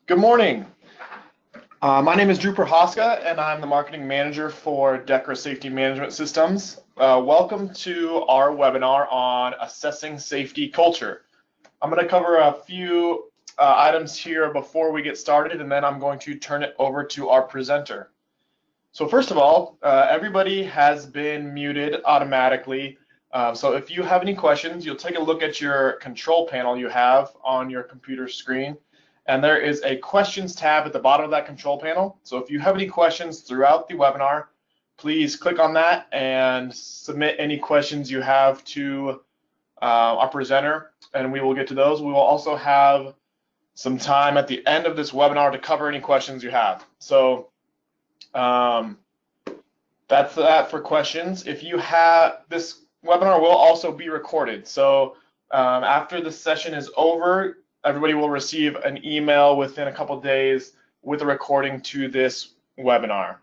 Good morning. My name is Drew Prohaska, and I'm the marketing manager for DEKRA Safety Management Systems. Welcome to our webinar on assessing safety culture. I'm going to cover a few items here before we get started, and then I'm going to turn it over to our presenter. So first of all, everybody has been muted automatically. So if you have any questions, you'll take a look at your control panel you have on your computer screen. And there is a questions tab at the bottom of that control panel. So if you have any questions throughout the webinar, please click on that and submit any questions you have to our presenter, and we will get to those. We will also have some time at the end of this webinar to cover any questions you have. So that's that for questions. If you have, this webinar will also be recorded. So after the session is over, everybody will receive an email within a couple days with a recording to this webinar.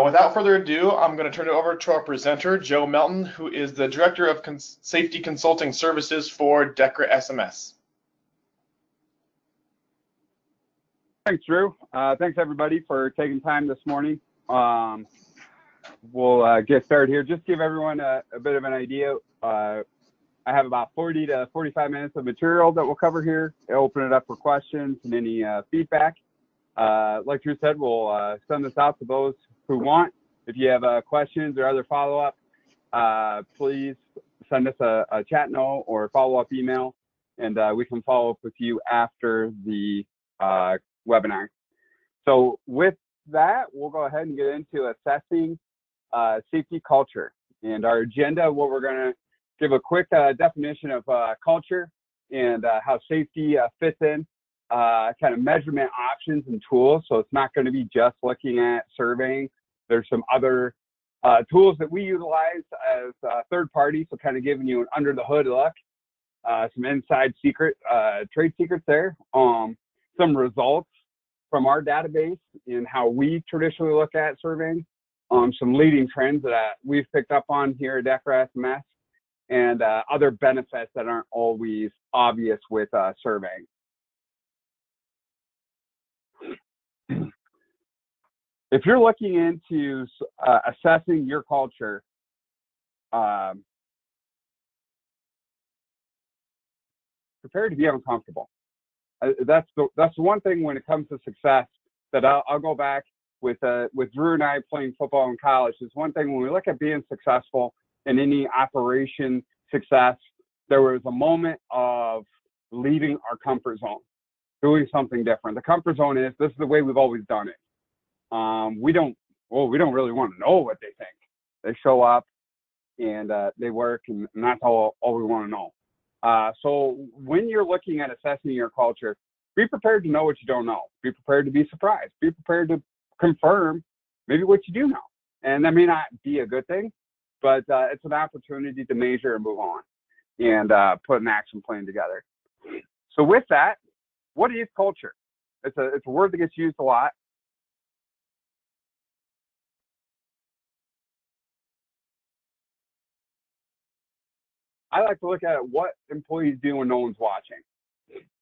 Without further ado, I'm going to turn it over to our presenter, Joe Melton, who is the Director of Safety Consulting Services for DEKRA SMS. Thanks, Drew. Thanks, everybody, for taking time this morning. We'll get started here. Just give everyone a bit of an idea. I have about 40 to 45 minutes of material that we'll cover here. I'll open it up for questions and any feedback. Like Drew said, we'll send this out to those who want. If you have questions or other follow-up, please send us a chat note or follow-up email, and we can follow up with you after the webinar. So with that, we'll go ahead and get into assessing safety culture. And our agenda, what we're going to give a quick definition of culture and how safety fits in, kind of measurement options and tools. So it's not going to be just looking at surveying. There's some other tools that we utilize as third party, so kind of giving you an under the hood look, some inside secret, trade secrets there, some results from our database and how we traditionally look at surveying, some leading trends that we've picked up on here at DEKRA SMS, and other benefits that aren't always obvious with surveying. If you're looking into assessing your culture, prepare to be uncomfortable. That's the one thing when it comes to success that I'll go back with Drew and I playing football in college. It's one thing when we look at being successful in any operation success, there was a moment of leaving our comfort zone, doing something different. The comfort zone is, this is the way we've always done it. We don't really want to know what they think. They show up and they work, and that's all we want to know. So when you're looking at assessing your culture, be prepared to know what you don't know. Be prepared to be surprised. Be prepared to confirm maybe what you do know. And that may not be a good thing, but it's an opportunity to measure and move on and put an action plan together. So with that, what is culture? It's a word that gets used a lot. I like to look at what employees do when no one's watching.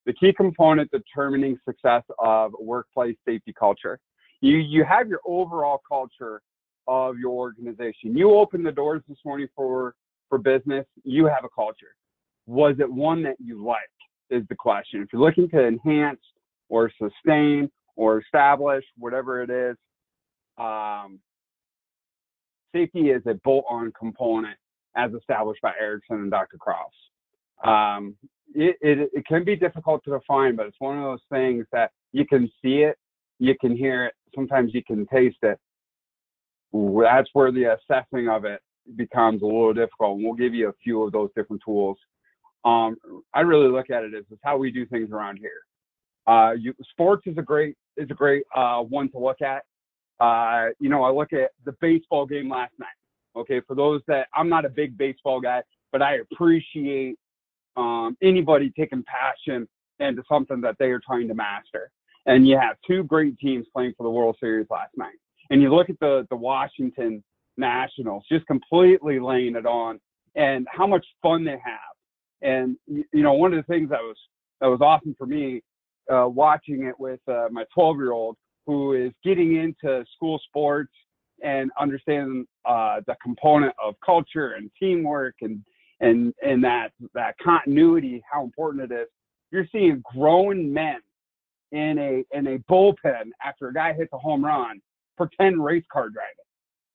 The key component determining success of workplace safety culture. You have your overall culture of your organization. You opened the doors this morning for business. You have a culture. Was it one that you liked is the question. If you're looking to enhance or sustain or establish, whatever it is, safety is a bolt-on component as established by Erickson and Dr. Cross. It can be difficult to define, but it's one of those things that you can see it, you can hear it, sometimes you can taste it. That's where the assessing of it becomes a little difficult. We'll give you a few of those different tools. I really look at it as how we do things around here. Sports is a great one to look at. I look at the baseball game last night. Okay, for those that, I'm not a big baseball guy, but I appreciate anybody taking passion into something that they are trying to master. And you have two great teams playing for the World Series last night. And you look at the Washington Nationals just completely laying it on, and how much fun they have. And one of the things that was awesome for me watching it with my 12-year-old who is getting into school sports and understanding the component of culture and teamwork and that continuity, how important it is. You're seeing grown men in a bullpen after a guy hits a home run, pretend race car driving.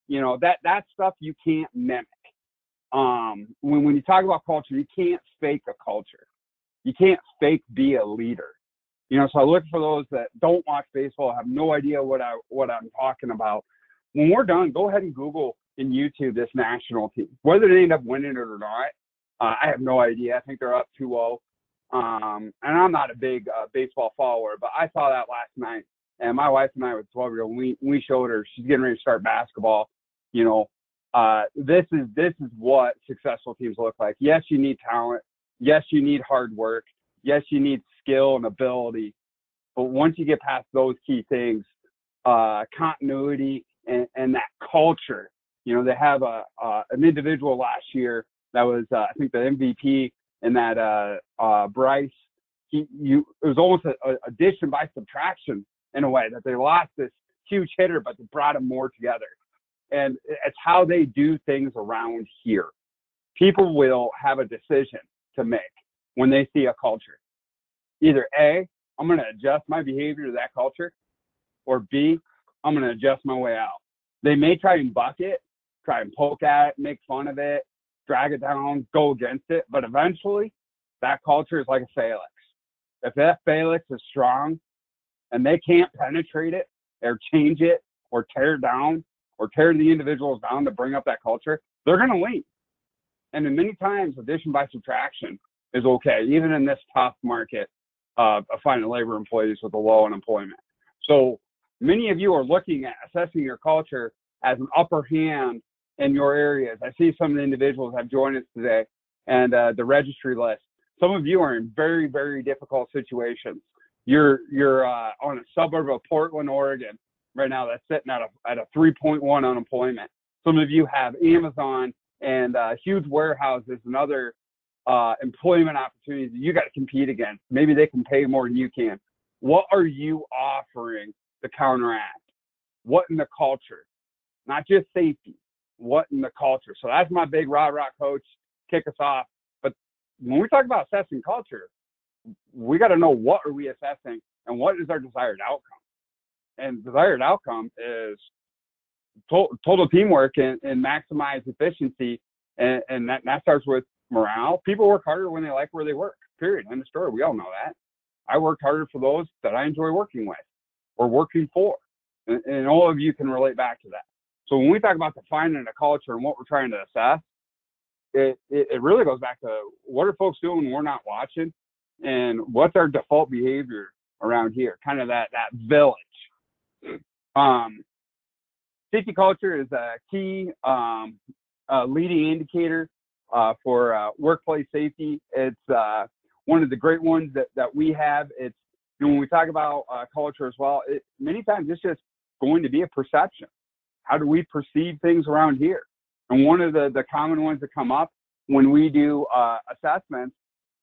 You know, that stuff you can't mimic. When you talk about culture, you can't fake a culture. You can't fake be a leader. You know, so I look for those that don't watch baseball, have no idea what I'm talking about. When we're done, go ahead and Google and YouTube this national team. Whether they end up winning it or not, I have no idea. I think they're up 2-0. And I'm not a big baseball follower, but I saw that last night. And my wife and I, with 12-year-old, we showed her she's getting ready to start basketball. You know, this is what successful teams look like. Yes, you need talent. Yes, you need hard work. Yes, you need skill and ability. But once you get past those key things, continuity and that culture, you know, they have an individual last year that was, I think, the MVP, and that Bryce, it was almost a addition by subtraction in a way, that they lost this huge hitter, but they brought them more together. And it's how they do things around here. People will have a decision to make when they see a culture. Either A, I'm going to adjust my behavior to that culture, or B, I'm going to adjust my way out. They may try and buck it, try and poke at it, make fun of it, drag it down, go against it, but eventually that culture is like a phalanx. If that phalanx is strong and they can't penetrate it or change it or tear it down or tear the individuals down to bring up that culture, they're going to leave. And then many times addition by subtraction is okay, even in this tough market of finding labor employees with a low unemployment. So many of you are looking at assessing your culture as an upper hand in your areas. I see some of the individuals have joined us today, and the registry list. Some of you are in very, very difficult situations. You're on a suburb of Portland, Oregon right now that's sitting at a 3.1 unemployment. Some of you have Amazon and huge warehouses and other employment opportunities that you got to compete against. Maybe they can pay more than you can. What are you offering to counteract? What in the culture? Not just safety. What in the culture? So that's my big rah-rah coach, kick us off. But when we talk about assessing culture, we got to know what are we assessing and what is our desired outcome. And desired outcome is total teamwork and maximize efficiency. And that starts with morale. People work harder when they like where they work, period. End of story. We all know that. I work harder for those that I enjoy working with or working for. And all of you can relate back to that. So when we talk about defining a culture and what we're trying to assess, it really goes back to what are folks doing when we're not watching, and what's our default behavior around here, kind of that village. Safety culture is a key leading indicator for workplace safety. It's one of the great ones that we have. It's, you know, when we talk about culture as well, many times it's just going to be a perception. How do we perceive things around here? And one of the common ones that come up when we do assessments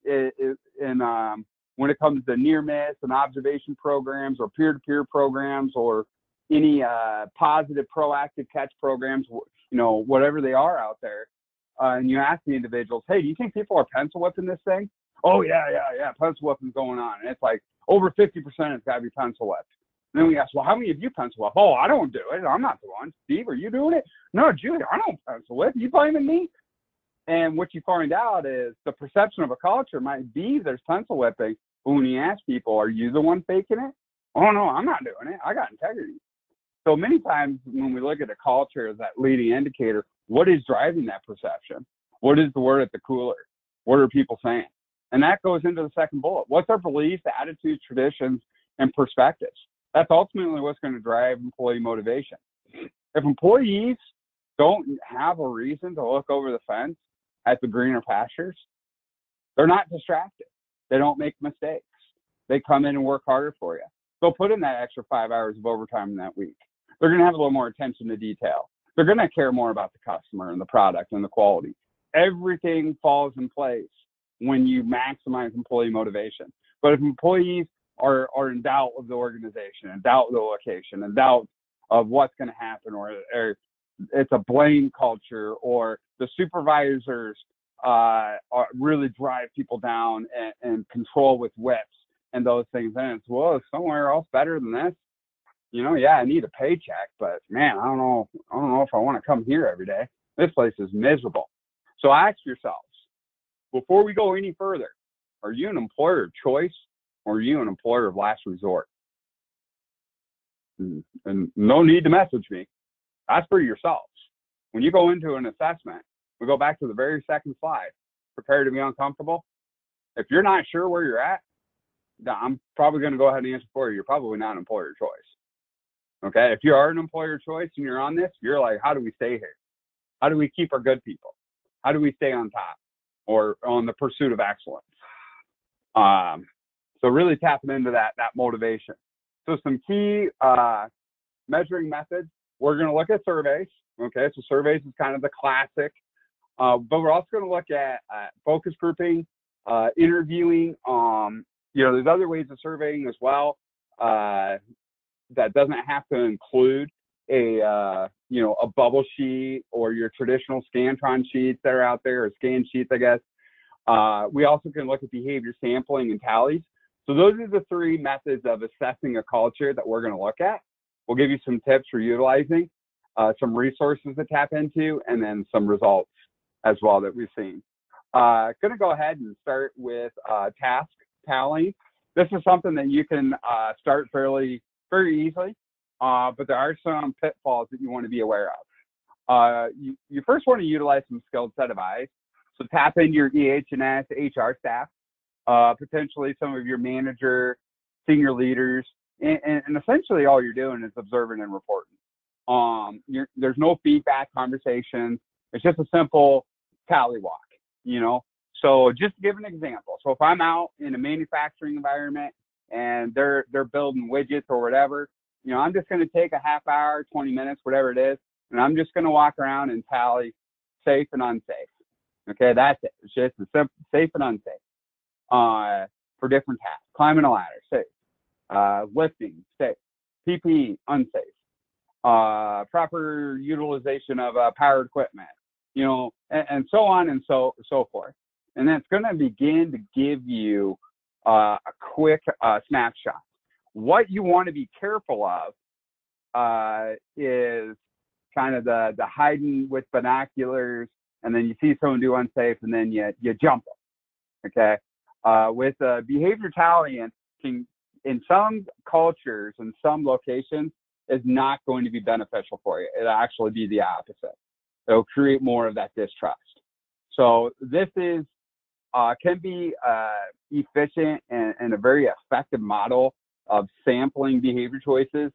is when it comes to near miss and observation programs or peer-to-peer programs or any positive proactive catch programs, you know, whatever they are out there. And you ask the individuals, hey, do you think people are pencil whipping this thing? Oh, yeah, pencil whipping's going on. And it's like over 50% it's got to be pencil whipped. And then we ask, well, how many of you pencil whip? Oh, I don't do it. I'm not the one. Steve, are you doing it? No, Julie, I don't pencil whip. You blaming me? And what you find out is the perception of a culture might be there's pencil whipping, but when you ask people, are you the one faking it? Oh, no, I'm not doing it. I got integrity. So many times when we look at a culture as that leading indicator, what is driving that perception? What is the word at the cooler? What are people saying? And that goes into the second bullet. What's our beliefs, attitudes, traditions, and perspectives? That's ultimately what's going to drive employee motivation. If employees don't have a reason to look over the fence at the greener pastures, they're not distracted. They don't make mistakes. They come in and work harder for you. They'll put in that extra 5 hours of overtime in that week. They're going to have a little more attention to detail. They're going to care more about the customer and the product and the quality. Everything falls in place when you maximize employee motivation. But if employees are in doubt of the organization, in doubt of the location, in doubt of what's going to happen, or it's a blame culture, or the supervisors really drive people down and control with whips and those things. And it's, well, is somewhere else better than this? You know, yeah, I need a paycheck, but man, I don't know if I want to come here every day. This place is miserable. So ask yourselves, before we go any further, are you an employer of choice, or are you an employer of last resort? And no need to message me. That's for yourselves. When you go into an assessment, we go back to the very second slide, prepare to be uncomfortable. If you're not sure where you're at, I'm probably going to go ahead and answer for you. You're probably not an employer of choice. Okay, if you are an employer of choice and you're on this, you're like, how do we stay here? How do we keep our good people? How do we stay on top or on the pursuit of excellence? So really tapping into that motivation. So some key measuring methods. We're going to look at surveys. Okay, so surveys is kind of the classic, but we're also going to look at focus grouping, interviewing. You know, there's other ways of surveying as well. That doesn't have to include a you know, a bubble sheet or your traditional Scantron sheets that are out there, or scan sheets, I guess. We also can look at behavior sampling and tallies. So those are the three methods of assessing a culture that we're going to look at. We'll give you some tips for utilizing, some resources to tap into, and then some results as well that we've seen. Going to go ahead and start with task tallying. This is something that you can start very easily, but there are some pitfalls that you want to be aware of. You first want to utilize some skilled set of eyes. So tap into your EH&S, HR staff, potentially some of your manager, senior leaders, and essentially all you're doing is observing and reporting. There's no feedback conversations. It's just a simple tally walk, you know? So just to give an example. So if I'm out in a manufacturing environment and they're building widgets or whatever, you know, I'm just going to take a half hour, 20 minutes, whatever it is, and I'm just going to walk around and tally safe and unsafe. Okay, that's it. It's just a simple, safe and unsafe for different tasks. Climbing a ladder, safe. Lifting, safe. PPE, unsafe. Proper utilization of power equipment, you know, and so on and so forth. And then it's going to begin to give you a quick snapshot. What you want to be careful of is kind of the hiding with binoculars, and then you see someone do unsafe, and then you jump them. Okay, with behavior tallying, in some cultures and some locations, is not going to be beneficial for you. It'll actually be the opposite. It'll create more of that distrust. So this is can be efficient and a very effective model of sampling behavior choices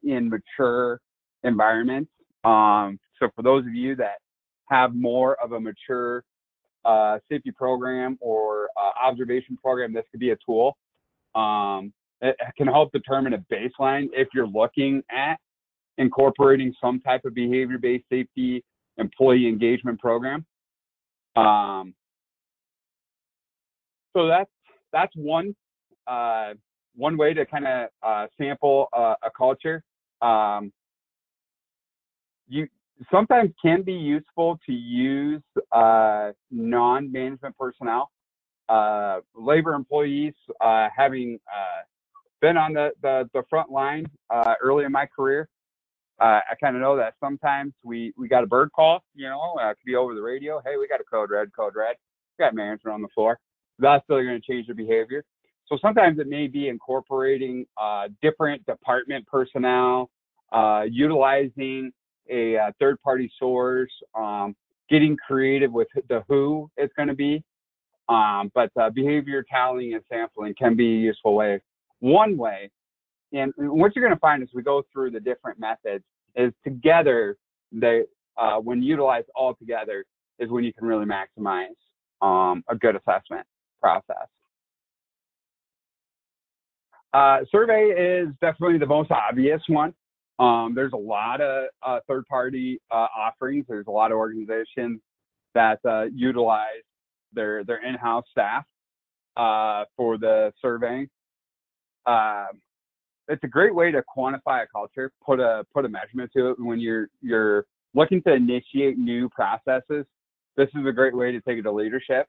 in mature environments. So for those of you that have more of a mature safety program or observation program, this could be a tool. It can help determine a baseline if you're looking at incorporating some type of behavior-based safety employee engagement program. So that's one way to kind of sample a culture. You sometimes can be useful to use non-management personnel, labor employees. Having been on the front line early in my career, I kind of know that sometimes we got a bird call, you know, it could be over the radio. Hey, we got a code red. We got management on the floor. That's still going to change their behavior. So sometimes it may be incorporating different department personnel, utilizing a third-party source, getting creative with the who it's going to be. But behavior tallying and sampling can be a useful way. One way, and what you're going to find as we go through the different methods is together, when utilized all together, is when you can really maximize a good assessment process. Survey is definitely the most obvious one. There's a lot of third-party offerings. There's a lot of organizations that utilize their in-house staff for the surveying. It's a great way to quantify a culture, put a measurement to it. When you're looking to initiate new processes, this is a great way to take it to leadership.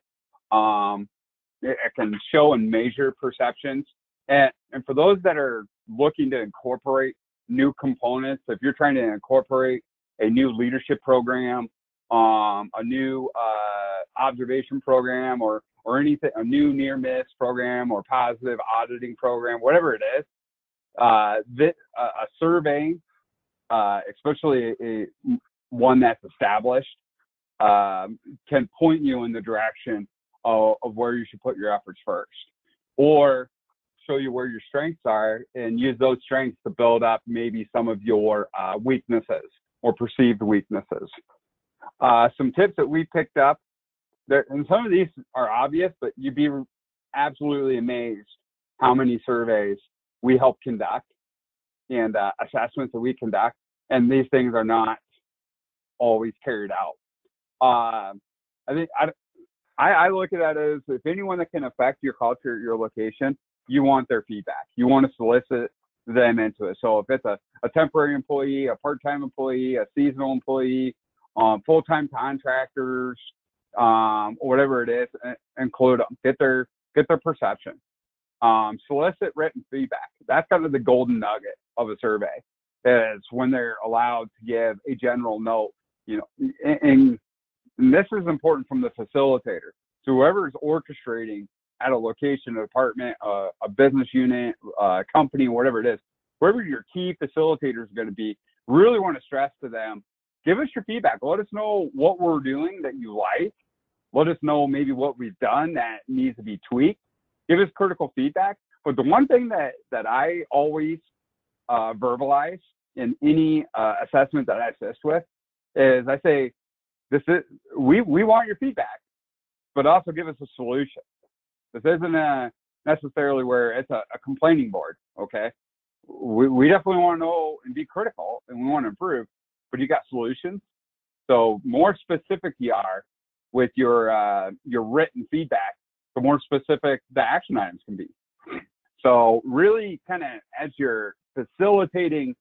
It can show and measure perceptions. And for those that are looking to incorporate new components, if you're trying to incorporate a new leadership program, a new observation program, or anything, a new near miss program or positive auditing program, whatever it is, a survey, especially one that's established, can point you in the direction of where you should put your efforts first, or show you where your strengths are and use those strengths to build up maybe some of your weaknesses or perceived weaknesses. Some tips that we picked up there, and some of these are obvious, but you'd be absolutely amazed how many surveys we help conduct and assessments that we conduct, and these things are not always carried out. I think I look at that as, if anyone that can affect your culture, your location, you want their feedback. You want to solicit them into it. So if it's a temporary employee, a part-time employee, a seasonal employee, full-time contractors, whatever it is, include them. Get their perception. Solicit written feedback. That's kind of the golden nugget of a survey, is when they're allowed to give a general note. And this is important from the facilitator. So whoever is orchestrating at a location, a department, a business unit, a company, whatever it is, wherever your key facilitator is going to be, really want to stress to them, give us your feedback. Let us know what we're doing that you like. Let us know maybe what we've done that needs to be tweaked. Give us critical feedback. But the one thing that I always verbalize in any assessment that I assist with is, I say, we want your feedback, but also give us a solution. This isn't necessarily where it's a complaining board, okay? We definitely want to know and be critical, and we want to improve, but you got solutions. So more specific you are with your written feedback, the more specific the action items can be. So really, kind of as you're facilitating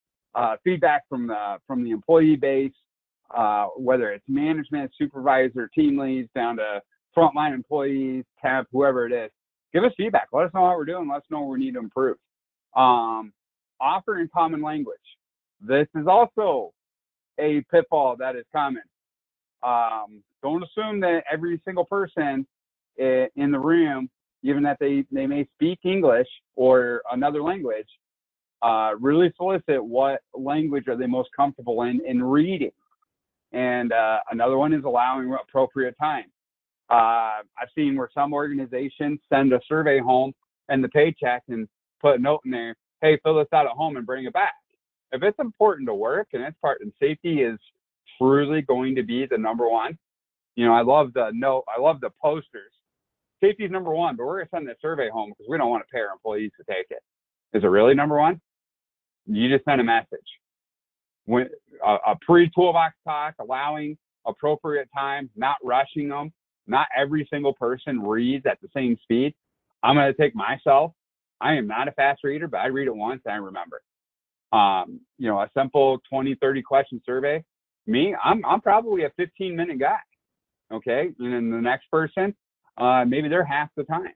feedback from the employee base, whether it's management, supervisor, team leads, down to frontline employees, temp, whoever it is, give us feedback. Let us know how we're doing. Let us know where we need to improve. Offer in common language. This is also a pitfall that is common. Don't assume that every single person in the room, even that they may speak English or another language, really solicit what language are they most comfortable in reading. And another one is allowing appropriate time. I've seen where some organizations send a survey home and the paycheck and put a note in there, hey, fill this out at home and bring it back. If it's important to work and safety is truly going to be the number one. I love the note. I love the posters. Safety is number one, but we're going to send the survey home because we don't want to pay our employees to take it. Is it really number one? You just send a message. When a pre-toolbox talk, allowing appropriate time, not rushing them. Not every single person reads at the same speed. I'm going to take myself. I am not a fast reader, but I read it once and I remember. A simple 20, 30 question survey. Me, I'm probably a 15-minute guy. Okay. And then the next person, maybe they're half the time.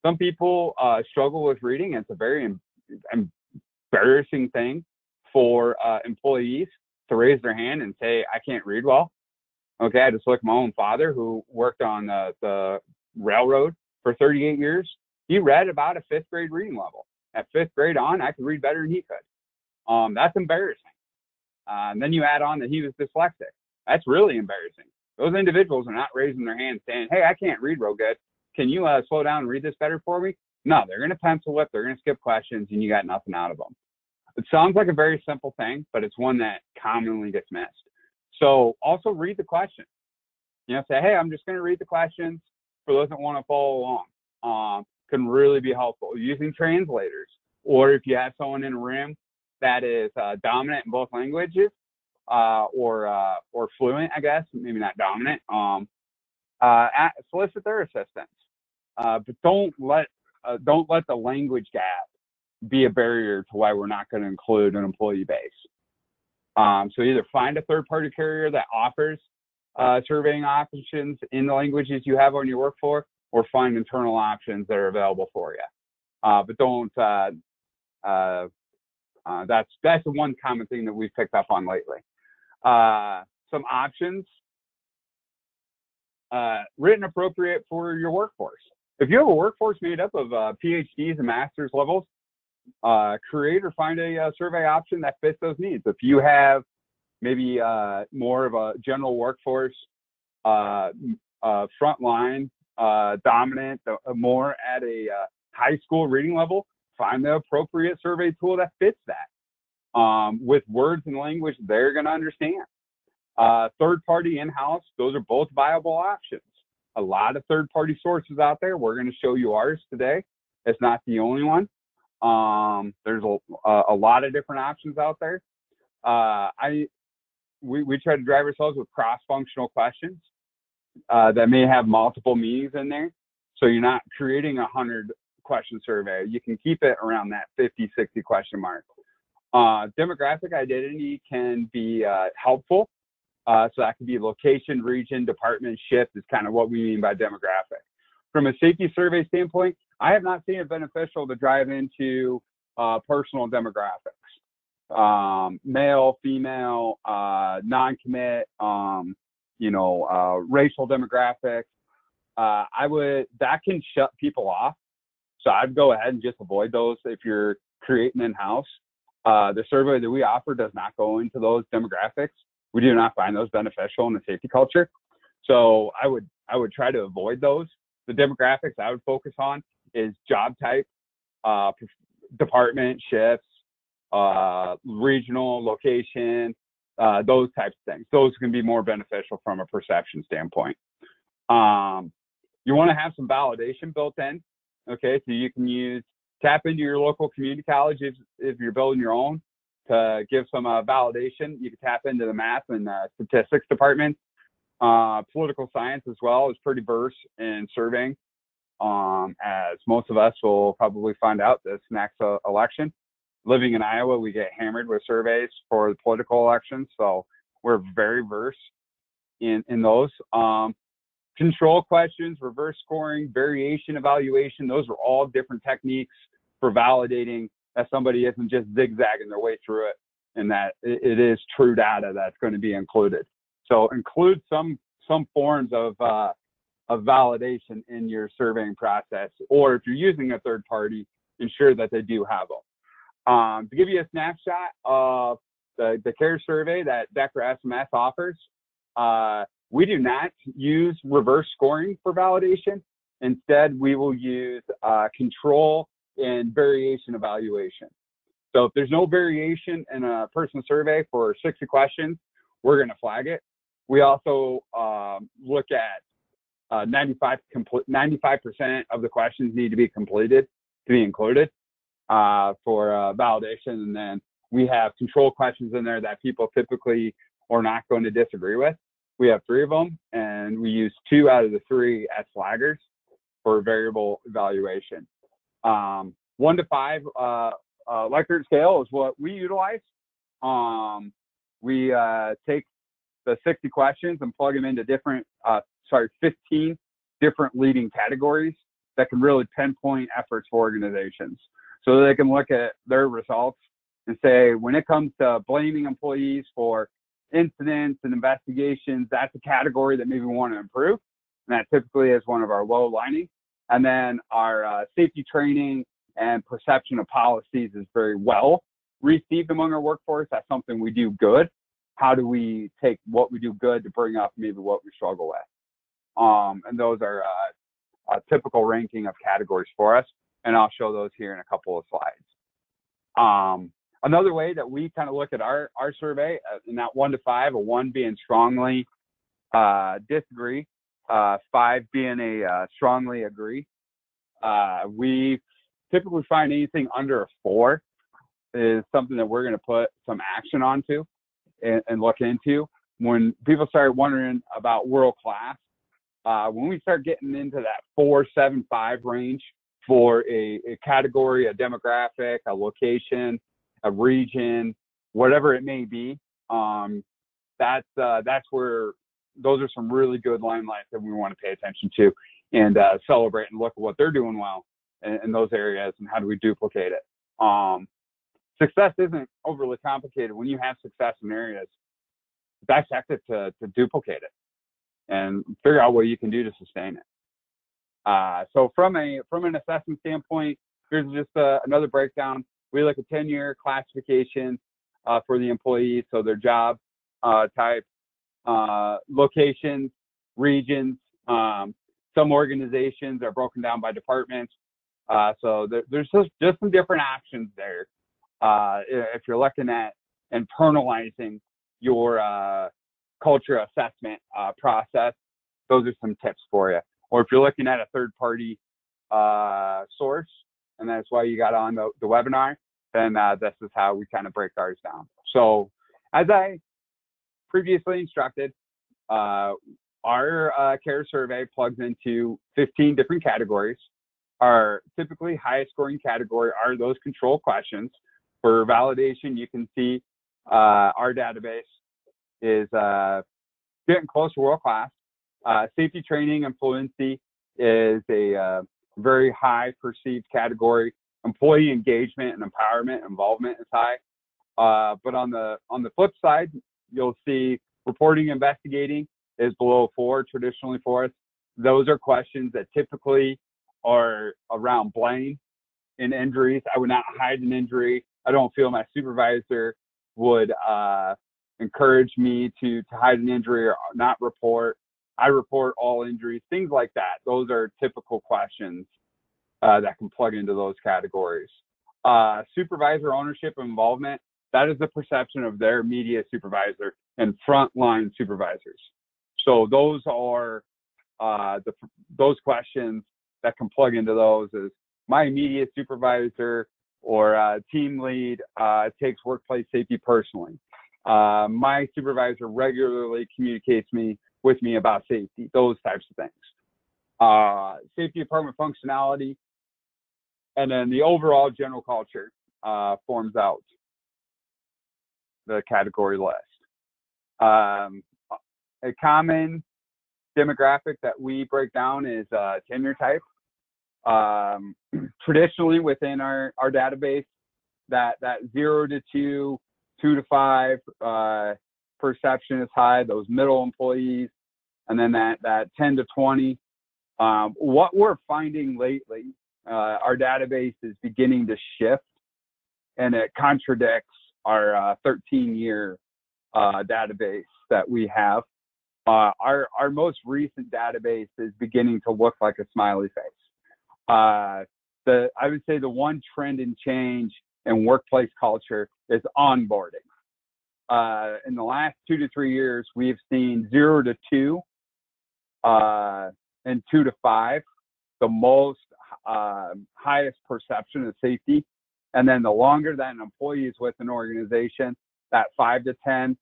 Some people struggle with reading. It's a very embarrassing thing for employees to raise their hand and say, I can't read well. Okay, I just look at my own father, who worked on the railroad for 38 years. He read about a 5th grade reading level. At 5th grade on, I could read better than he could. That's embarrassing. And then you add on that he was dyslexic. That's really embarrassing. Those individuals are not raising their hands saying, hey, I can't read real good. Can you slow down and read this better for me? No, they're going to pencil it. They're going to skip questions, and you got nothing out of them. It sounds like a very simple thing, but it's one that commonly gets missed. So also read the question. Say, hey, I'm just going to read the questions for those that want to follow along. Can really be helpful. Using translators, or if you have someone in a room that is dominant in both languages, or fluent, I guess, maybe not dominant, solicit their assistance. But don't let the language gap be a barrier to why we're not going to include an employee base. So either find a third-party carrier that offers surveying options in the languages you have on your workflow, or find internal options that are available for you. But don't. That's the one common thing that we've picked up on lately. Some options. Written appropriate for your workforce. If you have a workforce made up of PhDs and master's levels, create or find a survey option that fits those needs. If you have maybe more of a general workforce, frontline, dominant, more at a high school reading level, find the appropriate survey tool that fits that with words and language they're going to understand. Third-party in-house, those are both viable options. A lot of third-party sources out there. We're going to show you ours today. It's not the only one. There's a lot of different options out there. We try to drive ourselves with cross-functional questions that may have multiple meanings in there. So you're not creating a 100-question survey. You can keep it around that 50, 60 question mark. Demographic identity can be helpful. So that could be location, region, department, shift is kind of what we mean by demographic. From a safety survey standpoint, I have not seen it beneficial to drive into personal demographics. Male, female, non-commit, racial demographics. That can shut people off. So I'd go ahead and just avoid those if you're creating in-house. The survey that we offer does not go into those demographics. We do not find those beneficial in the safety culture. So I would try to avoid those. The demographics I would focus on is job type, department, shifts, regional, location, those types of things. Those can be more beneficial from a perception standpoint. You want to have some validation built in. Okay, so you can tap into your local community college if you're building your own to give some validation. You can tap into the math and statistics department. Political science as well is pretty versed in surveying, as most of us will probably find out this next election. Living in Iowa, we get hammered with surveys for the political elections, so we're very versed in those. Control questions, reverse scoring, variation evaluation, those are all different techniques for validating that somebody isn't just zigzagging their way through it, and that it is true data that's going to be included. So include some forms of validation in your surveying process, or if you're using a third party, ensure that they do have them. To give you a snapshot of the CARE survey that DEKRA SMS offers, we do not use reverse scoring for validation. Instead, we will use control and variation evaluation. So if there's no variation in a person's survey for 60 questions, we're going to flag it. We also look at 95% of the questions need to be completed to be included for validation. And then we have control questions in there that people typically are not going to disagree with. We have 3 of them, and we use 2 out of the 3 as flaggers for variable evaluation. 1 to 5 Likert scale is what we utilize. We take the 60 questions and plug them into 15 different leading categories that can really pinpoint efforts for organizations. So they can look at their results and say, when it comes to blaming employees for incidents and investigations, that's a category that maybe we want to improve. And that typically is one of our low lining. And then our safety training and perception of policies is very well received among our workforce. That's something we do good. How do we take what we do good to bring up maybe what we struggle with? And those are a typical ranking of categories for us. And I'll show those here in a couple of slides. Another way that we kind of look at our survey in that 1 to 5, a 1 being strongly disagree, 5 being a strongly agree. We typically find anything under a 4 is something that we're going to put some action onto and look into. When people start wondering about world class, when we start getting into that 4, 7, 5 range, for a category, a demographic, a location, a region, whatever it may be. That's where those are some really good limelights that we want to pay attention to and celebrate and look at what they're doing well in those areas and how do we duplicate it. Success isn't overly complicated. When you have success in areas, dissect it to duplicate it and figure out what you can do to sustain it. So from an assessment standpoint, here's just another breakdown. We look at tenure, classification for the employees, so their job type, locations, regions. Some organizations are broken down by departments. So there's just some different options there. If you're looking at internalizing your culture assessment process, those are some tips for you. Or if you're looking at a third-party source, and that's why you got on the webinar, then this is how we kind of break ours down. So as I previously instructed, our CARE survey plugs into 15 different categories. Our typically highest scoring category are those control questions. For validation, you can see our database is getting close to world class. Safety training and fluency is a very high perceived category. Employee engagement and empowerment, involvement is high. But on the flip side, you'll see reporting, investigating is below 4 traditionally for us. Those are questions that typically are around blame in injuries. I would not hide an injury. I don't feel my supervisor would encourage me to hide an injury or not report. I report all injuries, things like that. Those are typical questions that can plug into those categories. Supervisor ownership and involvement, that is the perception of their immediate supervisor and frontline supervisors. So those are those questions that can plug into those is my immediate supervisor or team lead takes workplace safety personally. My supervisor regularly communicates with me about safety, those types of things. Safety department functionality, and then the overall general culture forms out the category list. A common demographic that we break down is tenure type. Traditionally within our database, that 0 to 2, 2 to 5 perception is high, those middle employees, and then that 10 to 20. What we're finding lately, our database is beginning to shift, and it contradicts our 13-year database that we have. Our most recent database is beginning to look like a smiley face. I would say the one trend and change in workplace culture is onboarding. In the last 2 to 3 years, we've seen 0 to 2 and 2 to 5, the most highest perception of safety. And then the longer that an employee is with an organization, that 5 to 10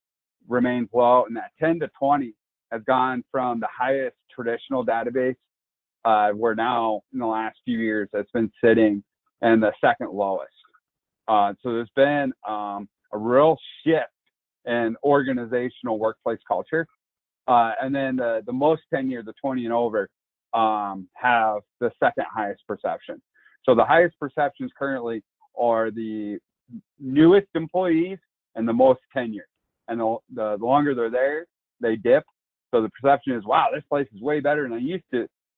remains low, and that 10 to 20 has gone from the highest traditional database, where now in the last few years it's been sitting in the second lowest. So there's been a real shift in organizational workplace culture. And then the most tenure, the 20 and over, have the second highest perception. So the highest perceptions currently are the newest employees and the most tenured. And the longer they're there, they dip. So the perception is, wow, this place is way better than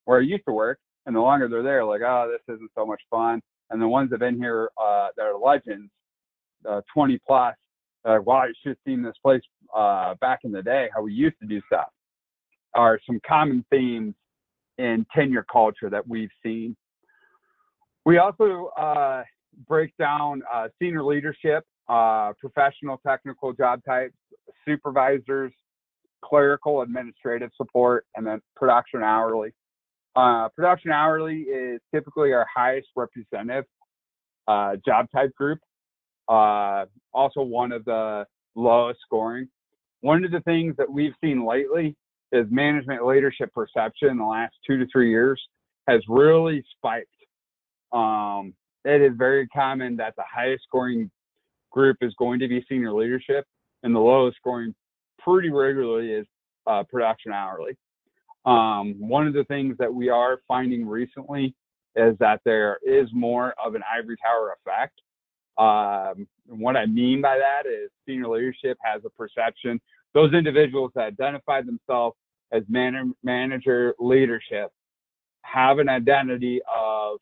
where I used to work. And the longer they're there, like, oh, this isn't so much fun. And the ones that have been here that are legends, 20 plus, wow, you should have seen this place back in the day, how we used to do stuff, are some common themes in tenure culture that we've seen. We also break down senior leadership, professional technical job types, supervisors, clerical administrative support, and then production hourly. Production hourly is typically our highest representative job type group. Also one of the lowest scoring. One of the things that we've seen lately is management leadership perception in the last 2 to 3 years has really spiked. It is very common that the highest scoring group is going to be senior leadership, and the lowest scoring pretty regularly is production hourly. One of the things that we are finding recently is that there is more of an ivory tower effect. What I mean by that is senior leadership has a perception. Those individuals that identify themselves as manager leadership have an identity of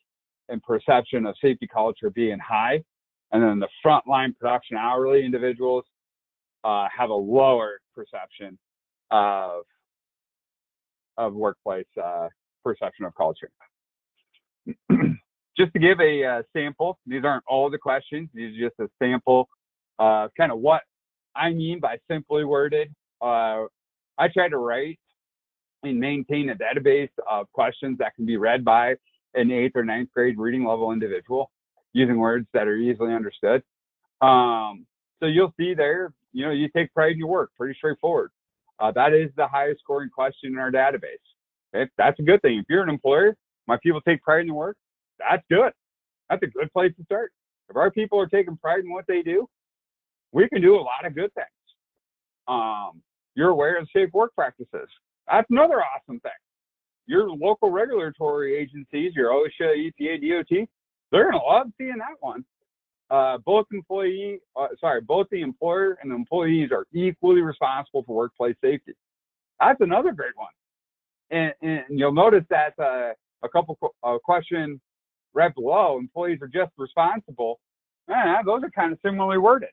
and perception of safety culture being high. And then the frontline production hourly individuals have a lower perception of workplace perception of culture. Just to give a sample, these aren't all the questions. These are just a sample of kind of what I mean by simply worded. I try to write and maintain a database of questions that can be read by an 8th or 9th grade reading level individual using words that are easily understood. So you'll see there, you take pride in your work, pretty straightforward. That is the highest scoring question in our database. Okay? That's a good thing. If you're an employer, my people take pride in their work, that's good. That's a good place to start. If our people are taking pride in what they do, we can do a lot of good things. You're aware of safe work practices. That's another awesome thing. Your local regulatory agencies, your OSHA, EPA, DOT, they're going to love seeing that one. Both the employer and the employees are equally responsible for workplace safety. That's another great one. And you'll notice that a couple question right below, employees are just responsible. Those are kind of similarly worded.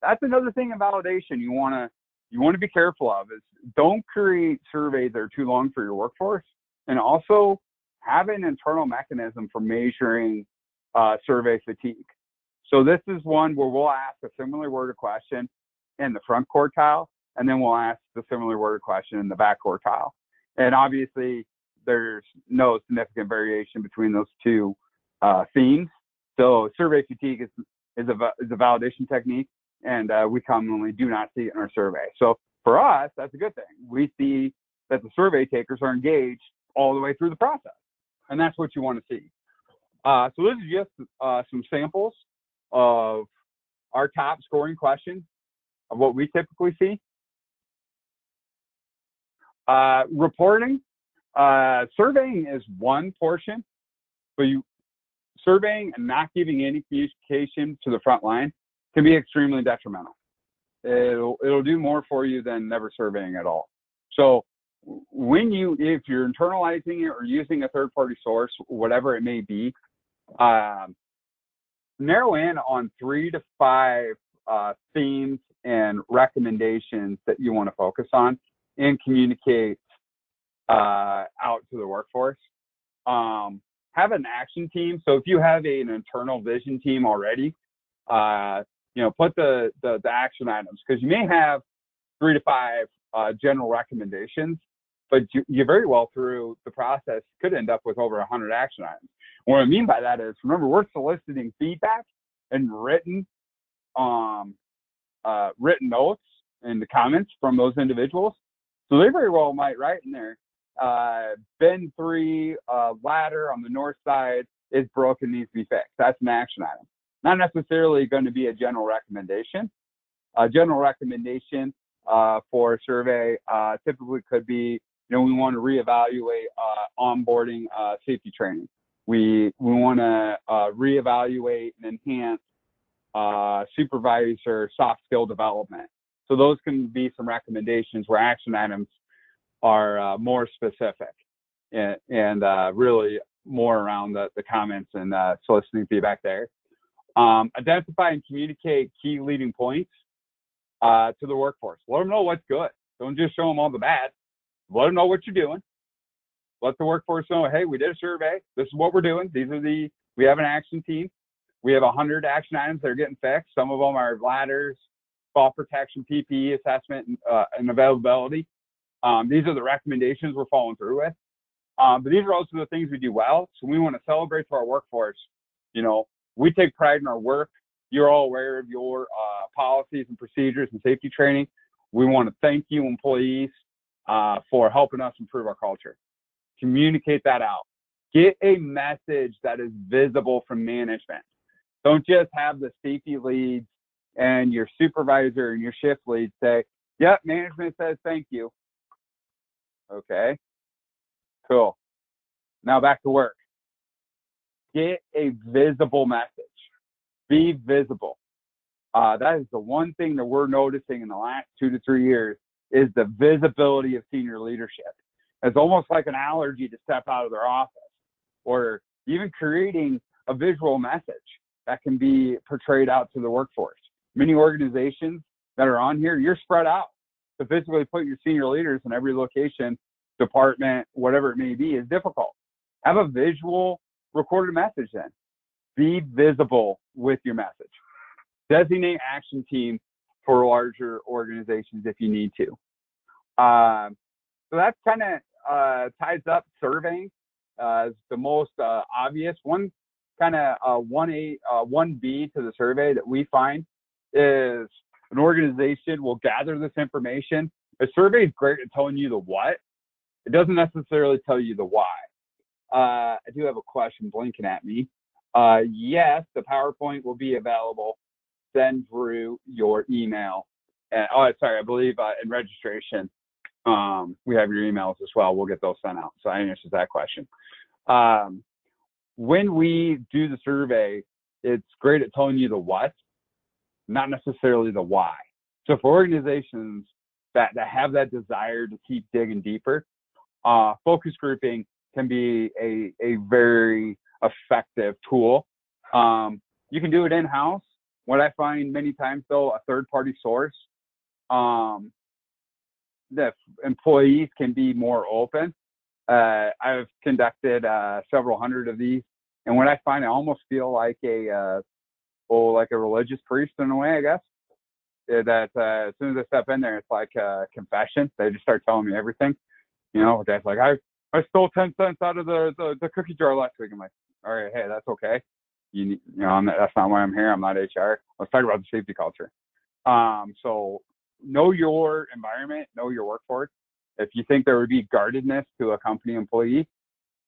That's another thing in validation you want to be careful of is don't create surveys that are too long for your workforce, and also have an internal mechanism for measuring survey fatigue. So this is one where we'll ask a similarly worded question in the front quartile, and then we'll ask the similarly worded question in the back quartile. And obviously, there's no significant variation between those two themes. So survey fatigue is a validation technique, and we commonly do not see it in our survey. So for us, that's a good thing. We see that the survey takers are engaged all the way through the process, and that's what you want to see. So this is just some samples of our top scoring questions of what we typically see. Reporting, surveying is one portion, but surveying and not giving any communication to the front line can be extremely detrimental. It'll do more for you than never surveying at all. So if you're internalizing it or using a third-party source, whatever it may be, narrow in on 3 to 5 themes and recommendations that you want to focus on and communicate out to the workforce. Have an action team. So if you have an internal vision team already, put the action items, because you may have 3 to 5 general recommendations, but you very well through the process could end up with over 100 action items. What I mean by that is, remember, we're soliciting feedback and written notes and the comments from those individuals. So they very well might write in there, bin 3 ladder on the north side is broken, needs to be fixed. That's an action item. Not necessarily going to be a general recommendation. A general recommendation for a survey typically could be, we want to reevaluate onboarding safety training. We want to reevaluate and enhance supervisor soft skill development. So those can be some recommendations where action items are more specific and really more around the comments and soliciting feedback there. Identify and communicate key leading points to the workforce. Let them know what's good. Don't just show them all the bad. Let them know what you're doing. Let the workforce know, hey, we did a survey. This is what we're doing. We have an action team. We have 100 action items that are getting fixed. Some of them are ladders, fall protection, PPE assessment, and availability. These are the recommendations we're following through with. But these are also the things we do well. So we want to celebrate to our workforce. We take pride in our work. You're all aware of your policies and procedures and safety training. We want to thank you, employees, for helping us improve our culture. Communicate that out. Get a message that is visible from management. Don't just have the safety leads and your supervisor and your shift lead say, yep, management says thank you. Okay, cool. Now back to work. Get a visible message. Be visible. That is the one thing that we're noticing in the last 2 to 3 years is the visibility of senior leadership. It's almost like an allergy to step out of their office, or even creating a visual message that can be portrayed out to the workforce. Many organizations that are on here, you're spread out. To physically put your senior leaders in every location, department, whatever it may be, is difficult. Have a visual recorded message then. Be visible with your message. Designate action team for larger organizations if you need to. So that kind of ties up surveying as the most obvious. One kind of 1B to the survey that we find is an organization will gather this information. A survey is great at telling you the what. It doesn't necessarily tell you the why. I do have a question blinking at me. Yes, the PowerPoint will be available. Send through your email. And, sorry, I believe in registration, we have your emails as well. We'll get those sent out. So I answered that question. When we do the survey, it's great at telling you the what, not necessarily the why. So for organizations that have that desire to keep digging deeper, focus grouping can be a very effective tool. You can do it in-house. What I find many times, though, a third-party source, the employees can be more open. I've conducted several hundred of these, and what I find, I almost feel like a religious priest in a way, I guess. That as soon as I step in there, it's like a confession. They just start telling me everything. You know, that's like, I stole 10 cents out of the cookie jar last week. I'm like, all right, hey, that's okay. That's not why I'm here. I'm not HR. Let's talk about the safety culture. So know your environment, know your workforce. If you think there would be guardedness to a company employee,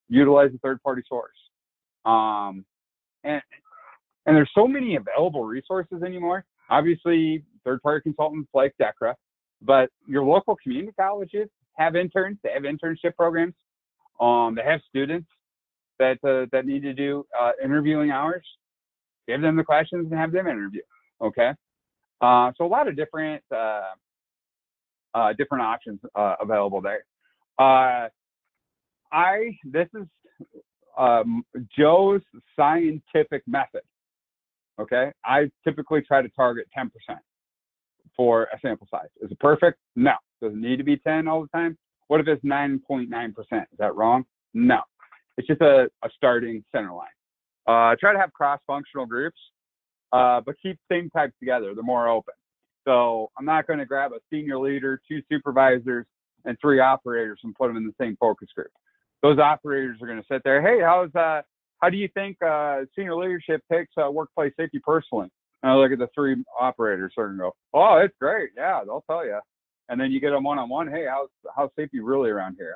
utilize a third-party source. And there's so many available resources anymore. Obviously, third-party consultants like DEKRA, but your local community colleges have interns. They have internship programs. They have students that need to do interviewing hours. Give them the questions and have them interview. Okay. So a lot of different options available there. This is Joe's scientific method. Okay. I typically try to target 10% for a sample size. Is it perfect? No. Does it need to be 10 all the time? What if it's 9.9%? Is that wrong? No. It's just a starting center line. Try to have cross-functional groups, but keep same types together. They're more open. So I'm not going to grab a senior leader, 2 supervisors, and 3 operators and put them in the same focus group. Those operators are going to sit there. Hey, how do you think senior leadership takes workplace safety personally? And I look at the 3 operators and go, oh, it's great. Yeah, they'll tell you. And then you get them one-on-one. Hey, how's safety really around here?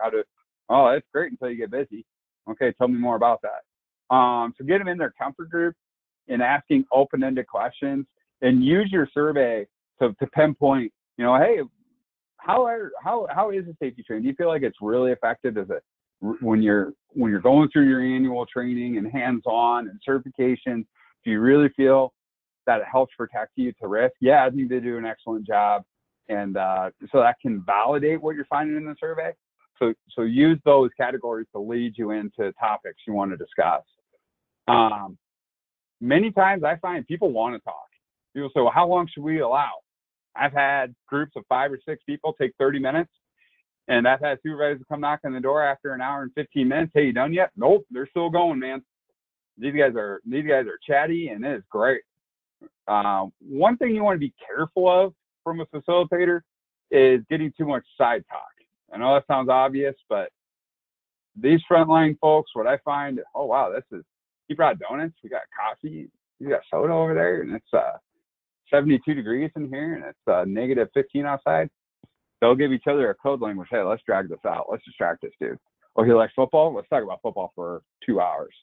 Oh, it's great until you get busy. Okay, tell me more about that. So get them in their comfort group and asking open-ended questions, and use your survey to pinpoint, hey, how is the safety training? Do you feel like it's really effective? Is it when you're going through your annual training and hands-on and certifications, do you really feel that it helps protect you to risk? Yeah, I think they do an excellent job. And so that can validate what you're finding in the survey. So use those categories to lead you into topics you want to discuss. Many times I find people want to talk. People say, well, how long should we allow? I've had groups of 5 or 6 people take 30 minutes, and I've had supervisors come knock on the door after an hour and 15 minutes. Hey, you done yet? Nope, they're still going, man. These guys are chatty, and it is great. One thing you want to be careful of from a facilitator is getting too much side talk. I know that sounds obvious, but these frontline folks, what I find, oh wow, he brought donuts, we got coffee, we got soda over there, and it's 72 degrees in here, and it's negative 15 outside. They'll give each other a code language. Hey, let's drag this out. Let's distract this dude. Oh, he likes football? Let's talk about football for 2 hours.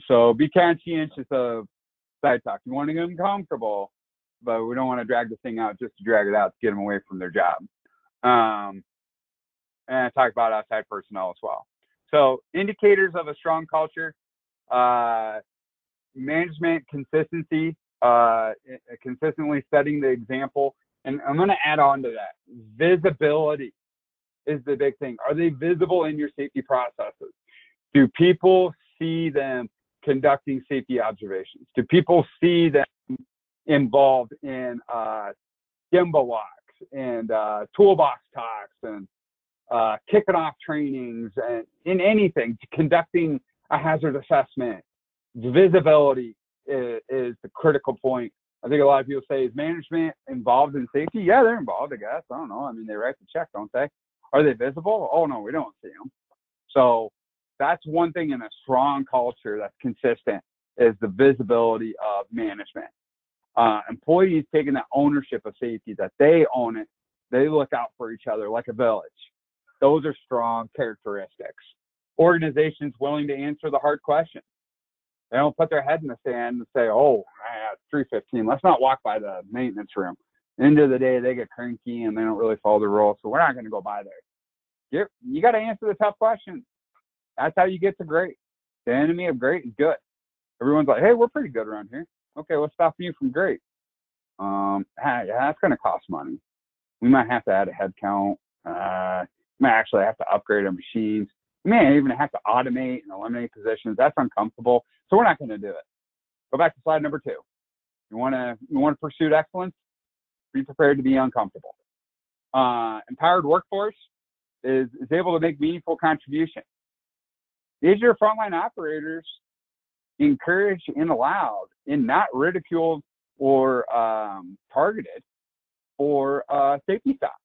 So be conscientious of side talk. You want to get them comfortable, but we don't want to drag the thing out just to drag it out to get them away from their job. And I talk about outside personnel as well. So indicators of a strong culture, management consistency, consistently setting the example. And I'm going to add on to that. Visibility is the big thing. Are they visible in your safety processes? Do people see them conducting safety observations? Do people see them involved in gimbal locks and toolbox talks and kicking off trainings and in anything, conducting a hazard assessment? Visibility is the critical point. I think a lot of people say, is management involved in safety? Yeah, they're involved, I guess. I don't know. I mean, they write the check, don't they? Are they visible? Oh, no, we don't see them. So that's one thing in a strong culture that's consistent is the visibility of management. Employees taking that ownership of safety, that they own it, they look out for each other like a village. Those are strong characteristics. Organizations willing to answer the hard questions. They don't put their head in the sand and say, oh, 3:15, let's not walk by the maintenance room. End of the day, they get cranky and they don't really follow the rules, so we're not going to go by there. You got to answer the tough questions. That's how you get to great. The enemy of great is good. Everyone's like, hey, we're pretty good around here. Okay, what's stopping you from great? Yeah, that's going to cost money. We might have to add a head count. We might actually have to upgrade our machines. We may even have to automate and eliminate positions. That's uncomfortable, so we're not going to do it. Go back to slide number 2. You want to pursue excellence? Be prepared to be uncomfortable. Empowered workforce is able to make meaningful contribution. These are frontline operators encouraged and allowed and not ridiculed or targeted for safety stops.